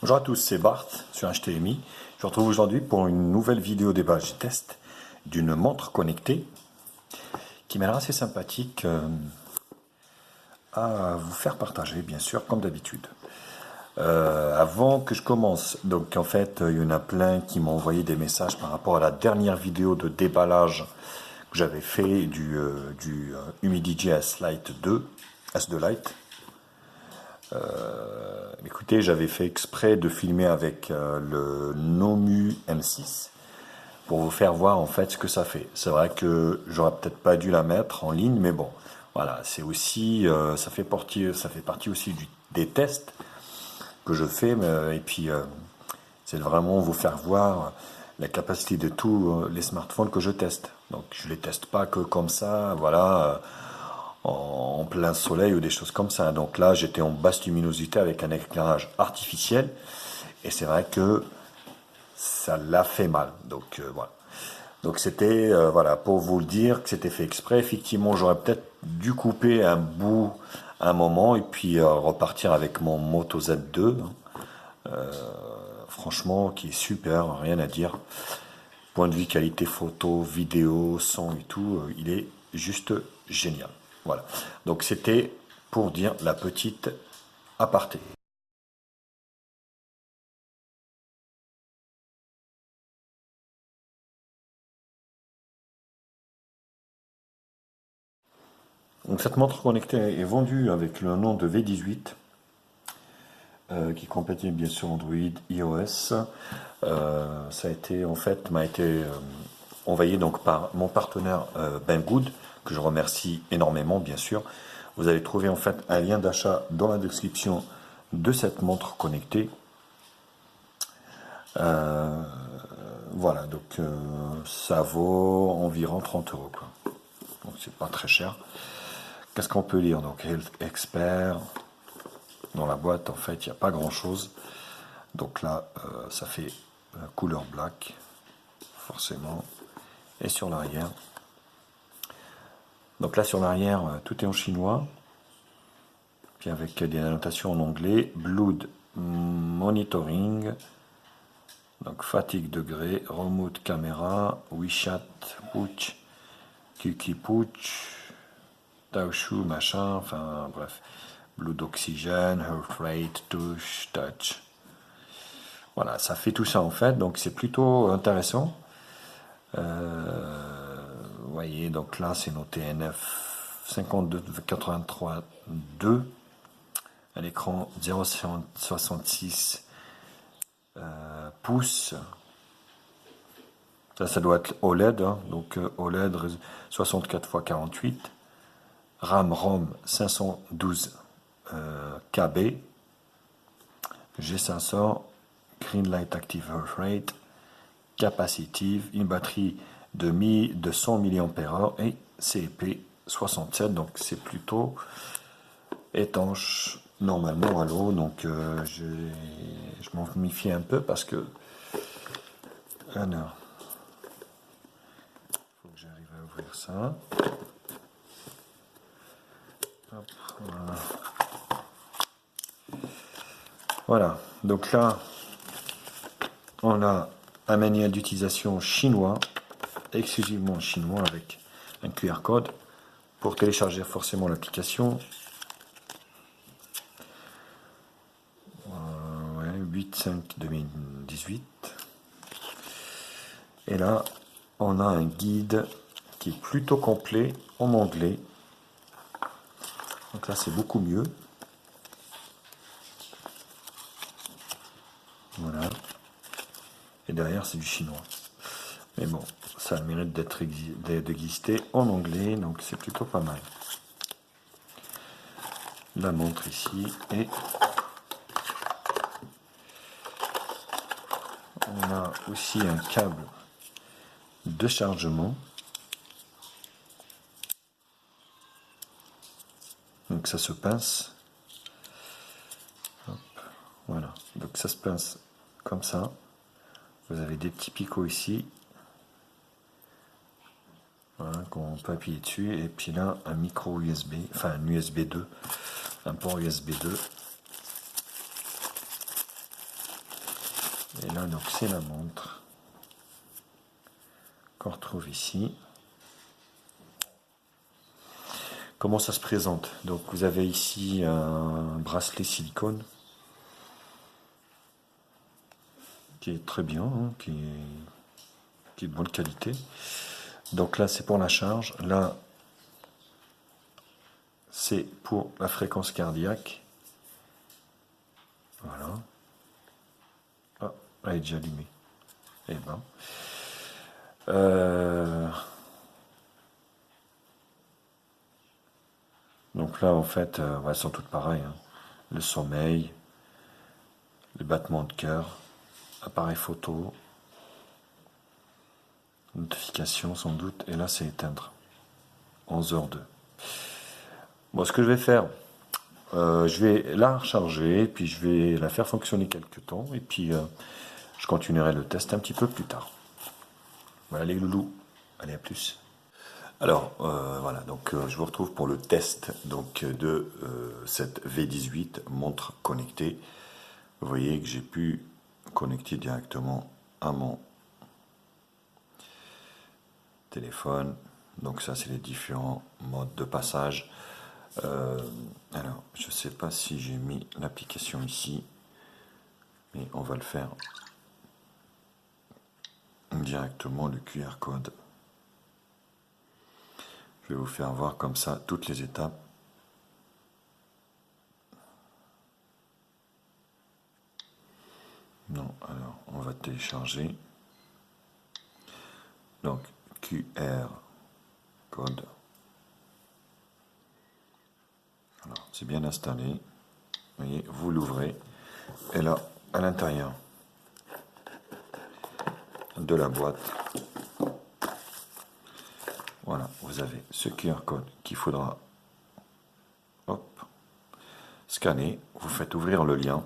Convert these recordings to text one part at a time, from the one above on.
Bonjour à tous, c'est Bart sur HTMI. Je vous retrouve aujourd'hui pour une nouvelle vidéo déballage test d'une montre connectée qui m'a l'air assez sympathique à vous faire partager, bien sûr, comme d'habitude. Avant que je commence, donc en fait, il y en a plein qui m'ont envoyé des messages par rapport à la dernière vidéo de déballage que j'avais fait du HumidiJ S2 Lite. Écoutez, j'avais fait exprès de filmer avec le Nomu M6 pour vous faire voir en fait ce que ça fait. C'est vrai que j'aurais peut-être pas dû la mettre en ligne, mais bon, voilà, c'est aussi, ça fait partie aussi des tests que je fais, et puis c'est vraiment vous faire voir la capacité de tous les smartphones que je teste. Donc je les teste pas que comme ça, voilà. En plein soleil ou des choses comme ça. Donc là, j'étais en basse luminosité avec un éclairage artificiel et c'est vrai que ça l'a fait mal. Donc voilà. Donc c'était voilà pour vous le dire que c'était fait exprès. Effectivement, j'aurais peut-être dû couper un bout un moment et puis repartir avec mon Moto Z2. Franchement, qui est super, rien à dire. Point de vue qualité photo, vidéo, son et tout, il est juste génial. Voilà. Donc c'était pour dire la petite aparté. Donc cette montre connectée est vendue avec le nom de V18, qui complète bien sûr Android, iOS. Ça a été en fait m'a été envoyé donc par mon partenaire Banggood, que je remercie énormément bien sûr. Vous allez trouver en fait un lien d'achat dans la description de cette montre connectée. Voilà, donc ça vaut environ 30 euros, quoi. Donc c'est pas très cher. Qu'est-ce qu'on peut lire? Donc Health Expert. Dans la boîte, en fait, il n'y a pas grand chose. Donc là, ça fait couleur black, forcément. Et sur l'arrière. Donc là, sur l'arrière, tout est en chinois. Puis avec des annotations en anglais. Blood Monitoring. Donc fatigue degré, remote caméra, WeChat, Puch, Kiki Puch, Taoshu, machin, enfin bref. Blood oxygène, heart rate, touch. Voilà, ça fait tout ça en fait, donc c'est plutôt intéressant. Vous voyez, donc là c'est noté NF 5283.2, un écran 0,66 pouces. Ça doit être OLED, hein, donc OLED 64 x 48. RAM-ROM 512 KB. G500, Greenlight Active Heart Rate, capacitive, une batterie de 100 mAh et CP 67, donc c'est plutôt étanche normalement à l'eau, donc je m'en méfie un peu parce que alors, faut que j'arrive à ouvrir ça. Hop, voilà. Voilà, donc là on a un manuel d'utilisation chinois, exclusivement chinois avec un QR code pour télécharger forcément l'application. 8/5/2018. Et là, on a un guide qui est plutôt complet en anglais. Donc là, c'est beaucoup mieux. Voilà. Et derrière, c'est du chinois. Mais bon, ça a le mérite d'exister en anglais, donc c'est plutôt pas mal. La montre ici et on a aussi un câble de chargement. Donc ça se pince. Hop, voilà. Donc ça se pince comme ça. Vous avez des petits picots ici. Voilà, qu'on peut appuyer dessus. Et puis là, un micro USB, enfin un USB 2, un port USB 2. Et là, donc, c'est la montre qu'on retrouve ici. Comment ça se présente? Donc, vous avez ici un bracelet silicone qui est très bien, hein, qui est de bonne qualité. Donc là, c'est pour la charge. Là, c'est pour la fréquence cardiaque. Voilà. Ah, elle est déjà allumée. Eh ben. Donc là, en fait, elles sont toutes pareilles, hein. Le sommeil, les battements de cœur, appareil photo, notification sans doute, et là, c'est éteindre. 11h02. Bon, ce que je vais faire, je vais la recharger, puis je vais la faire fonctionner quelques temps, et puis je continuerai le test un petit peu plus tard. Voilà les loulous, allez à plus. Alors voilà, donc je vous retrouve pour le test donc, de cette V18 montre connectée. Vous voyez que j'ai pu connecter directement à mon téléphone. Donc ça, c'est les différents modes de passage. Alors, je ne sais pas si j'ai mis l'application ici, mais on va le faire directement, le QR code. Je vais vous faire voir comme ça toutes les étapes. Non, alors on va télécharger. Donc QR code. Alors c'est bien installé. Vous voyez, vous l'ouvrez. Et là, à l'intérieur de la boîte, voilà, vous avez ce QR code qu'il faudra hop, scanner. Vous faites ouvrir le lien.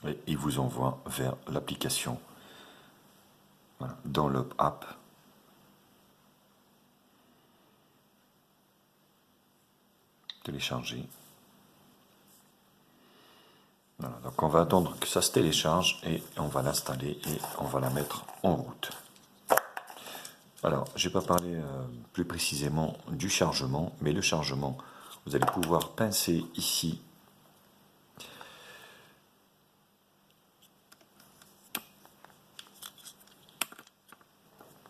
Et il vous envoie vers l'application. Voilà, dans le app. Télécharger. Voilà, donc on va attendre que ça se télécharge et on va l'installer et on va la mettre en route. Alors, je n'ai pas parlé plus précisément du chargement, mais le chargement, vous allez pouvoir pincer ici.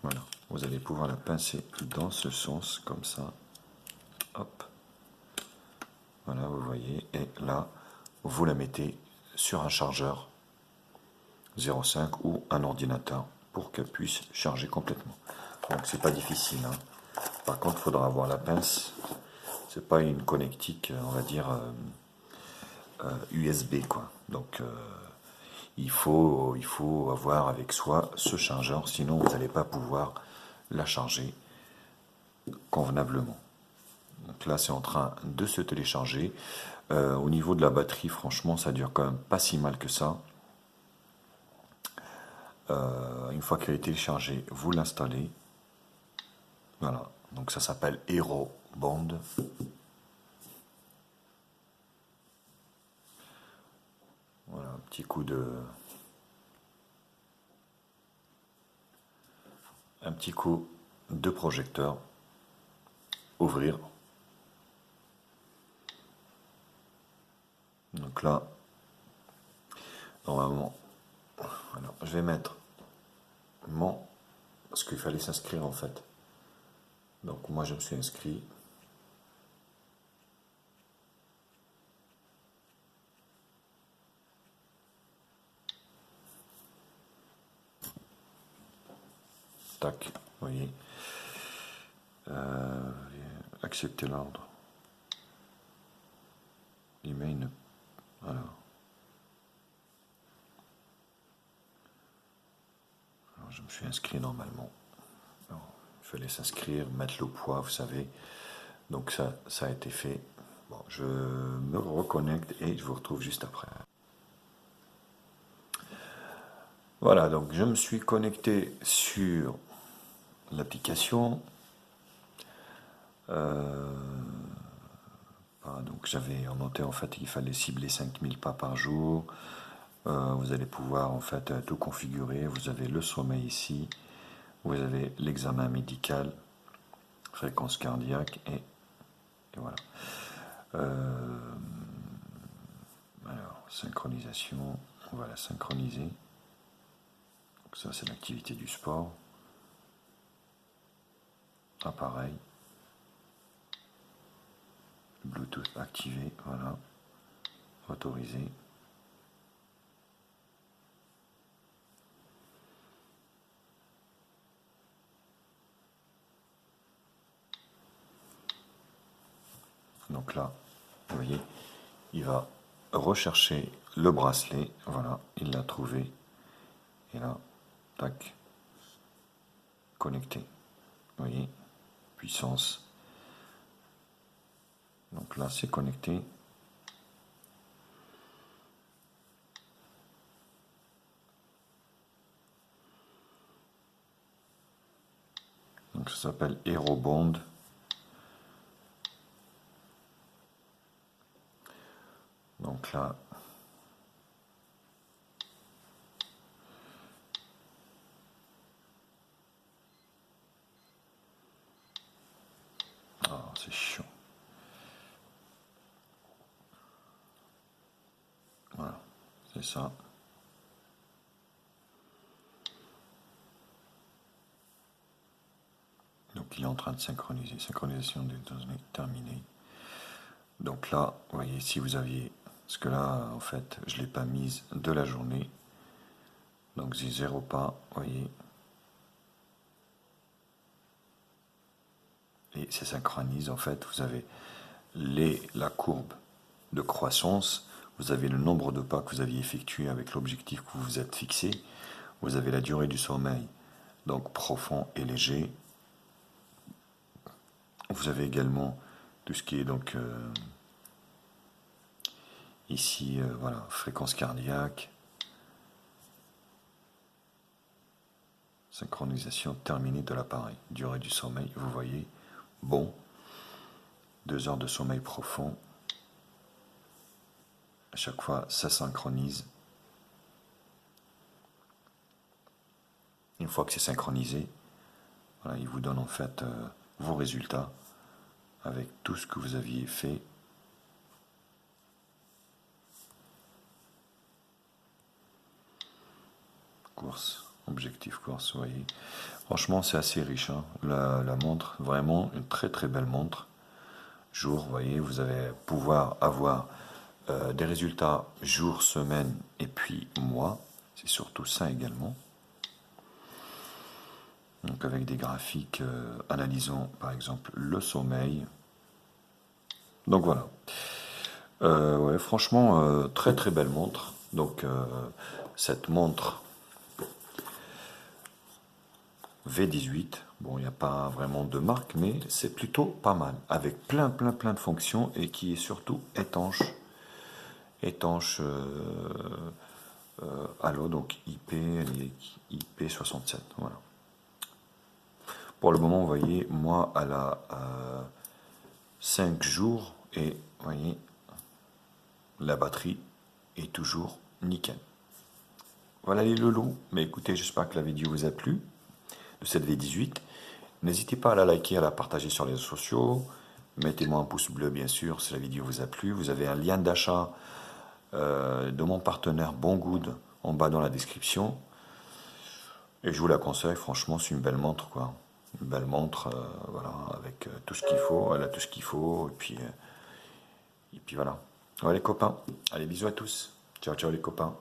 Voilà, vous allez pouvoir la pincer dans ce sens, comme ça. Hop. Voilà, vous voyez. Et là, vous la mettez sur un chargeur 0,5 ou un ordinateur pour qu'elle puisse charger complètement. Donc, c'est pas difficile, hein. Par contre, il faudra avoir la pince. C'est pas une connectique, on va dire, USB, quoi. Donc, il faut avoir avec soi ce chargeur, sinon vous n'allez pas pouvoir la charger convenablement. Donc là, c'est en train de se télécharger. Au niveau de la batterie, franchement, ça dure quand même pas si mal que ça. Une fois qu'elle est téléchargée, vous l'installez. Voilà, donc ça s'appelle Hero Bond. Voilà, un petit coup de projecteur. Ouvrir. Donc là, normalement, alors, je vais mettre mon... Parce qu'il fallait s'inscrire en fait. Donc moi je me suis inscrit. Tac, vous voyez. Accepter l'ordre. L'email. Alors, je me suis inscrit normalement. Alors, il fallait s'inscrire, mettre le poids, vous savez. Donc ça a été fait. Bon, je me reconnecte et je vous retrouve juste après. Voilà, donc je me suis connecté sur l'application. pas. Donc j'avais noté en fait qu'il fallait cibler 5000 pas par jour. Vous allez pouvoir en fait tout configurer. Vous avez le sommeil ici, vous avez l'examen médical, fréquence cardiaque et voilà. Alors synchronisation, on va la synchroniser. Donc ça c'est l'activité du sport. Appareil. Bluetooth activé, voilà. Autorisé. Donc là, vous voyez, il va rechercher le bracelet. Voilà, il l'a trouvé. Et là, tac, connecté. Vous voyez, puissance. Donc là, c'est connecté. Donc ça s'appelle HeroBond. Donc là, c'est chiant. Voilà, c'est ça. Donc il est en train de synchroniser. Synchronisation des données terminée. Donc là, vous voyez, si vous aviez... Parce que là, en fait, je ne l'ai pas mise de la journée. Donc j'ai 0 pas, vous voyez. Et c'est synchronise, en fait, vous avez la courbe de croissance, vous avez le nombre de pas que vous aviez effectué avec l'objectif que vous vous êtes fixé, vous avez la durée du sommeil, donc profond et léger. Vous avez également tout ce qui est donc ici, voilà, fréquence cardiaque, synchronisation terminée de l'appareil, durée du sommeil, vous voyez, bon, 2 heures de sommeil profond. À chaque fois, ça synchronise. Une fois que c'est synchronisé, voilà, il vous donne en fait vos résultats avec tout ce que vous aviez fait. Course, objectif course, vous voyez. Franchement, c'est assez riche, hein. La montre, vraiment une très très belle montre. Jour, vous voyez, vous allez pouvoir avoir des résultats jour, semaine et puis mois. C'est surtout ça également. Donc avec des graphiques analysant par exemple le sommeil. Donc voilà. Ouais, franchement, très très belle montre. Donc cette montre V18, bon, il n'y a pas vraiment de marque, mais c'est plutôt pas mal, avec plein de fonctions et qui est surtout étanche. Étanche à l'eau, donc IP67. Voilà. Pour le moment, vous voyez, moi, elle a 5 jours et vous voyez, la batterie est toujours nickel. Voilà les loulous. Mais écoutez, j'espère que la vidéo vous a plu de cette V18. N'hésitez pas à la liker, à la partager sur les réseaux sociaux. Mettez-moi un pouce bleu, bien sûr, si la vidéo vous a plu. Vous avez un lien d'achat de mon partenaire Bongood en bas dans la description. Et je vous la conseille, franchement, c'est une belle montre, quoi. Une belle montre, voilà, avec tout ce qu'il faut. Elle a tout ce qu'il faut. Et puis voilà. Ouais, les copains. Allez, bisous à tous. Ciao, ciao, les copains.